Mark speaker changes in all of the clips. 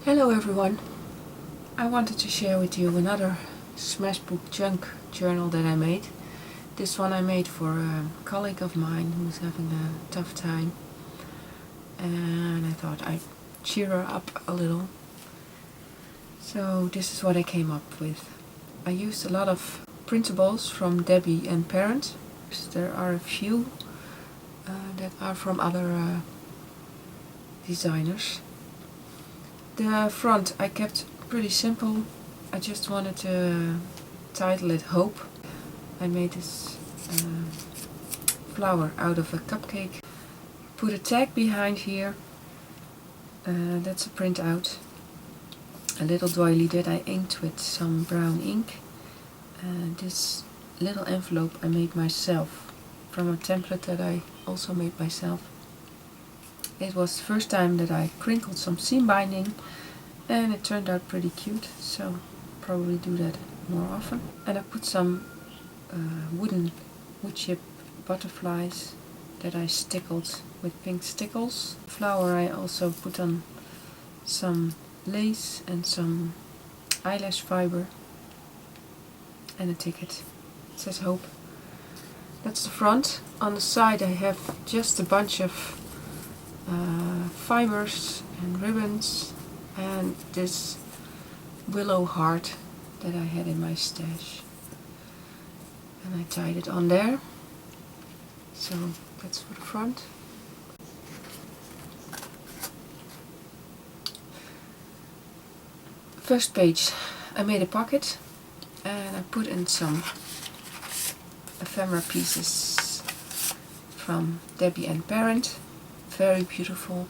Speaker 1: Hello everyone! I wanted to share with you another Smashbook junk journal that I made. This one I made for a colleague of mine who's having a tough time, and I thought I'd cheer her up a little. So this is what I came up with. I used a lot of printables from Debbie and Parent. There are a few that are from other designers. The front I kept pretty simple. I just wanted to title it Hope. I made this flower out of a cupcake. Put a tag behind here. That's a printout. A little doily that I inked with some brown ink. This little envelope I made myself from a template that I also made myself. It was the first time that I crinkled some seam binding, and it turned out pretty cute, so probably do that more often. And I put some wooden wood chip butterflies that I stickled with pink stickles. The flower I also put on some lace and some eyelash fiber and a ticket. It says Hope. That's the front. On the side I have just a bunch of fibers and ribbons and this willow heart that I had in my stash, and I tied it on there. So that's for the front. First page I made a pocket and I put in some ephemera pieces from Debbie and Parent. Very beautiful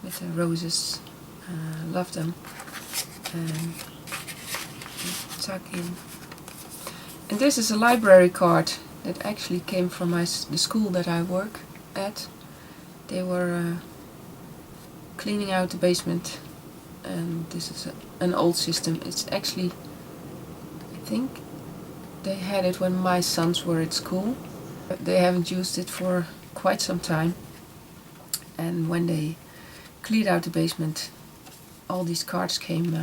Speaker 1: with the roses. Love them. And tuck in. And this is a library card that actually came from the school that I work at. They were cleaning out the basement, and this is an old system. It's actually, I think they had it when my sons were at school, but they haven't used it for quite some time. And when they cleared out the basement, all these cards came,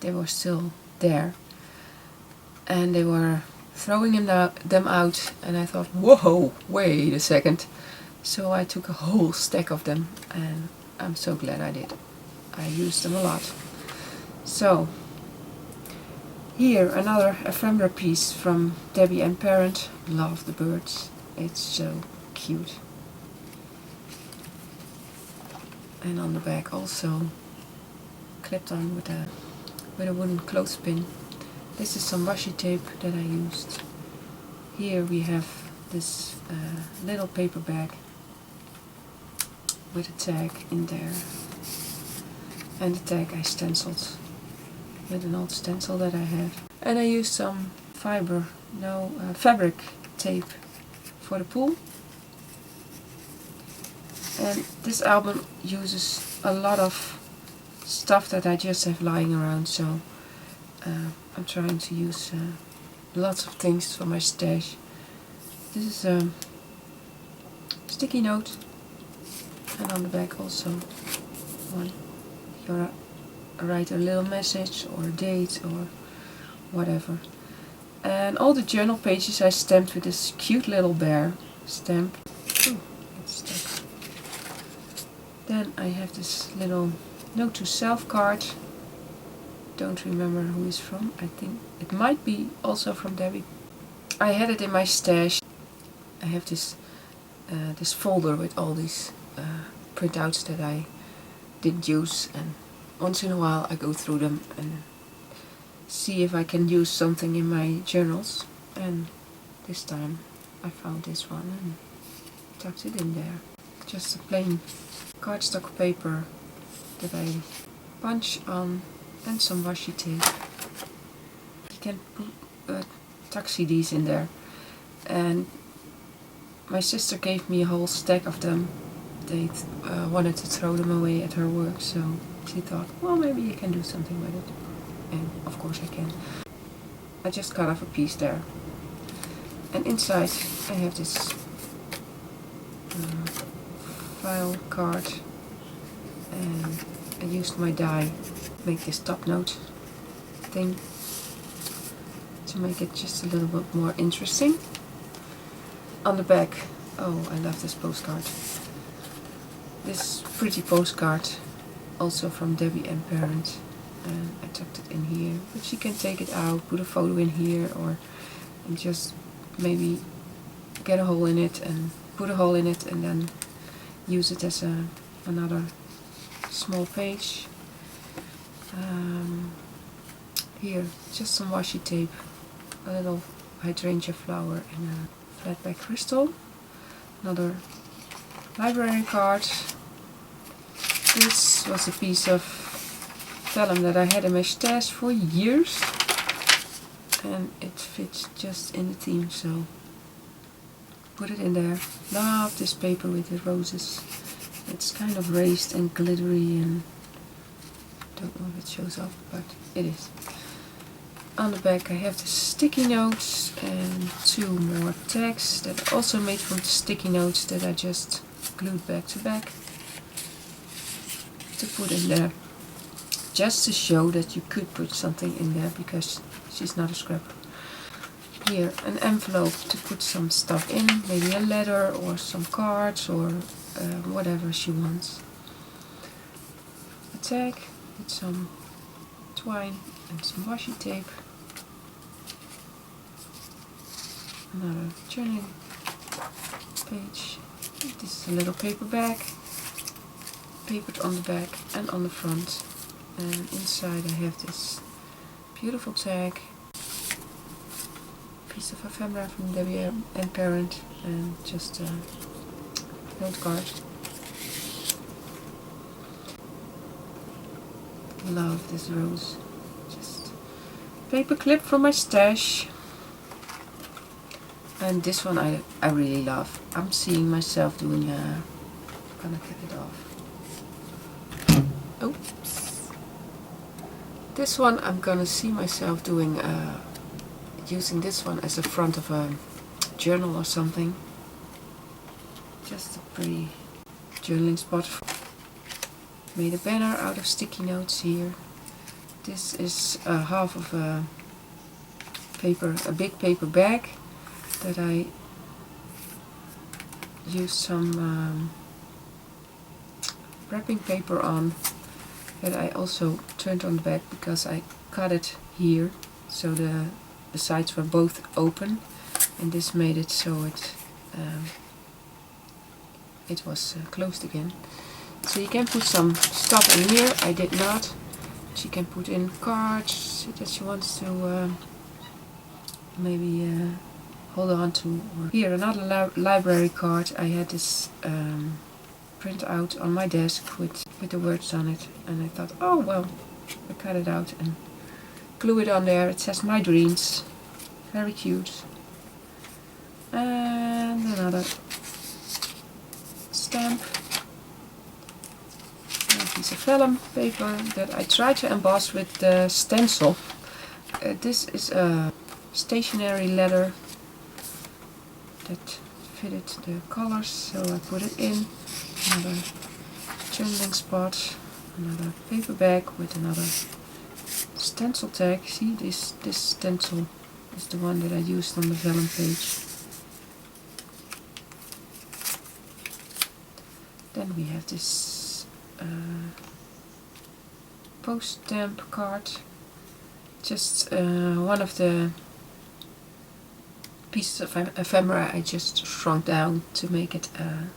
Speaker 1: they were still there. And they were throwing them out, and I thought, whoa, wait a second. So I took a whole stack of them, and I'm so glad I did. I used them a lot. So, here another ephemera piece from Debbie and Parent. Love the birds. It's so cute. And on the back also clipped on with a wooden clothespin. This is some washi tape that I used. Here we have this little paper bag with a tag in there. And the tag I stenciled with an old stencil that I have. And I used some fabric tape for the pool. And this album uses a lot of stuff that I just have lying around, so I'm trying to use lots of things from my stash. This is a sticky note, and on the back also one. You write a little message or a date or whatever. And all the journal pages I stamped with this cute little bear stamp. Ooh, it's stuck. Then I have this little note to self card. Don't remember who it's from. I think it might be also from Debbie. I had it in my stash. I have this folder with all these printouts that I didn't use, and once in a while I go through them and see if I can use something in my journals. And this time I found this one and tucked it in there. Just a plain cardstock paper that I punch on and some washi tape. You can put tuck CDs in there. And my sister gave me a whole stack of them. They wanted to throw them away at her work, so she thought, well, maybe you can do something with it. And of course I can. I just cut off a piece there. And inside I have this file card and I used my die make this top note thing to make it just a little bit more interesting. On the back, oh, I love this postcard. This pretty postcard, also from Debbie and Parent, and I tucked it in here, but you can take it out, put a photo in here, or just maybe get a hole in it and put a hole in it and then use it as another small page. Here, just some washi tape, a little hydrangea flower and a flat back crystal. Another library card. This was a piece of vellum that I had in my stash for years, and it fits just in the theme, so put it in there. Love this paper with the roses. It's kind of raised and glittery, and don't know if it shows up, but it is. On the back I have the sticky notes and 2 more tags that I also made from the sticky notes that I just glued back to back to put in there, just to show that you could put something in there because she's not a scrapper. Here, an envelope to put some stuff in, maybe a letter or some cards or whatever she wants. A tag with some twine and some washi tape. Another journaling page. This is a little paper bag, papered on the back and on the front. And inside I have this beautiful tag, piece of ephemera from Debbie and Parent, and just a note card. Love this rose. Just paper clip from my stash. And this one I really love. I'm seeing myself doing I'm gonna cap it off. Oops. This one I'm gonna see myself doing using this one as the front of a journal or something. Just a pretty journaling spot. Made a banner out of sticky notes here. This is half of a big paper bag that I used some wrapping paper on, that I also turned on the back because I cut it here so the sides were both open, and this made it so it was closed again. So you can put some stuff in here. I did not. She can put in cards that she wants to maybe hold on to. Or here, another library card. I had this print out on my desk with the words on it, and I thought, oh well, I cut it out and glue it on there. It says My Dreams. Very cute. And another stamp. A piece of vellum paper that I tried to emboss with the stencil. This is a stationery letter that fitted the colors, so I put it in. Another journaling spot, another paper bag with another stencil tag. See, this stencil is the one that I used on the vellum page. Then we have this post stamp card. Just one of the pieces of ephemera I just shrunk down to make it a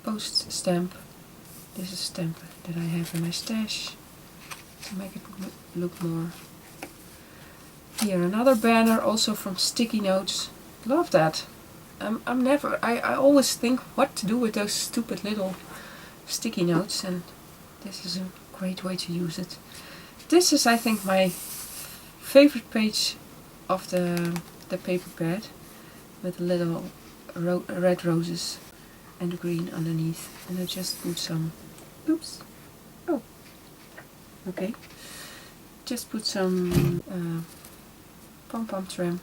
Speaker 1: post stamp. This is a stamp that I have in my stash to make it look more. Here another banner, also from sticky notes. Love that. I always think what to do with those stupid little sticky notes, and this is a great way to use it. This is, I think, my favorite page of the paper pad, with the little red roses and the green underneath, and I just put some, oops, oh, okay, just put some pom-pom trim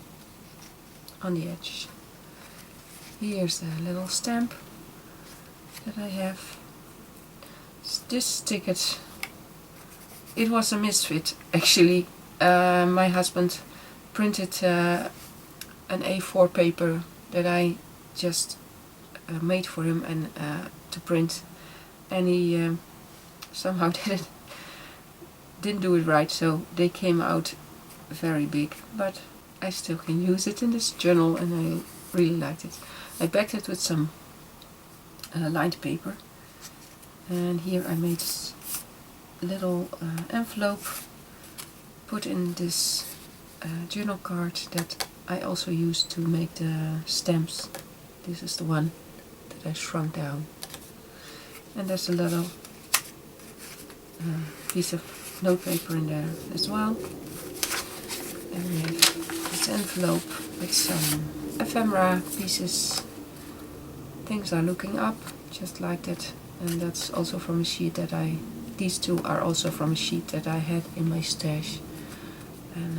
Speaker 1: on the edge. Here's a little stamp that I have. this ticket, it was a misfit actually. My husband printed an A4 paper that I just made for him and to print, and he somehow didn't do it right, so they came out very big, but I still can use it in this journal and I really liked it. I backed it with some lined paper, and here I made a little envelope, put in this journal card that I also used to make the stamps. This is the one that I shrunk down, and there's a little piece of notepaper in there as well. And we have this envelope with some ephemera pieces. Things are looking up, just like that, and that's also from a sheet that these two are also from a sheet that I had in my stash, and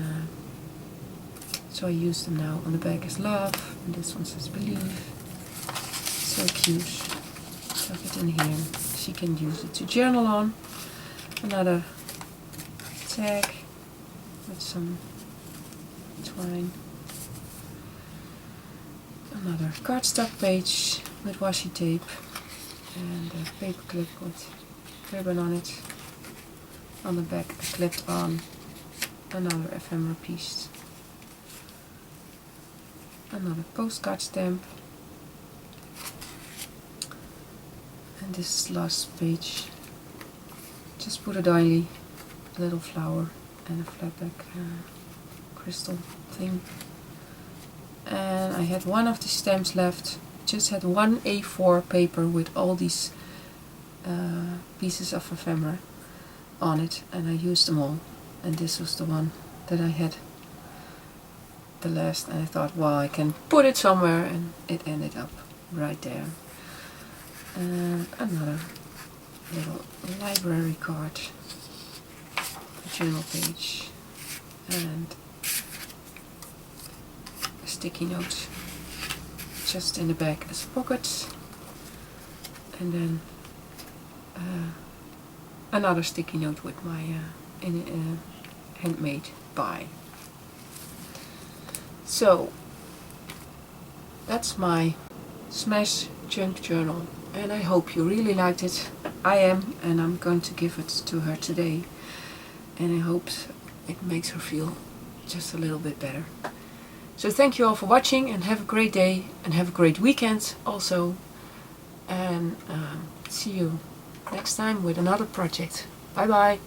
Speaker 1: so I use them now. On the back is love, and this one says believe. So cute. Tuck it in here. She can use it to journal on. Another tag with some twine. Another cardstock page with washi tape, and a paper clip with ribbon on it. On the back I clipped on another ephemera piece. Another postcard stamp. And this last page, just put a doily, a little flower and a flatback crystal thing. And I had one of the stamps left, just had one A4 paper with all these pieces of ephemera on it, and I used them all, and this was the one that I had the last, and I thought, well, I can put it somewhere, and it ended up right there. Another little library card, a journal page, and a sticky note just in the back as a pocket, and then another sticky note with my handmade buy. So that's my Smash Junk Journal, and I hope you really liked it. I am, and I'm going to give it to her today, and I hope it makes her feel just a little bit better. So thank you all for watching, and have a great day, and have a great weekend also, and see you next time with another project. Bye bye!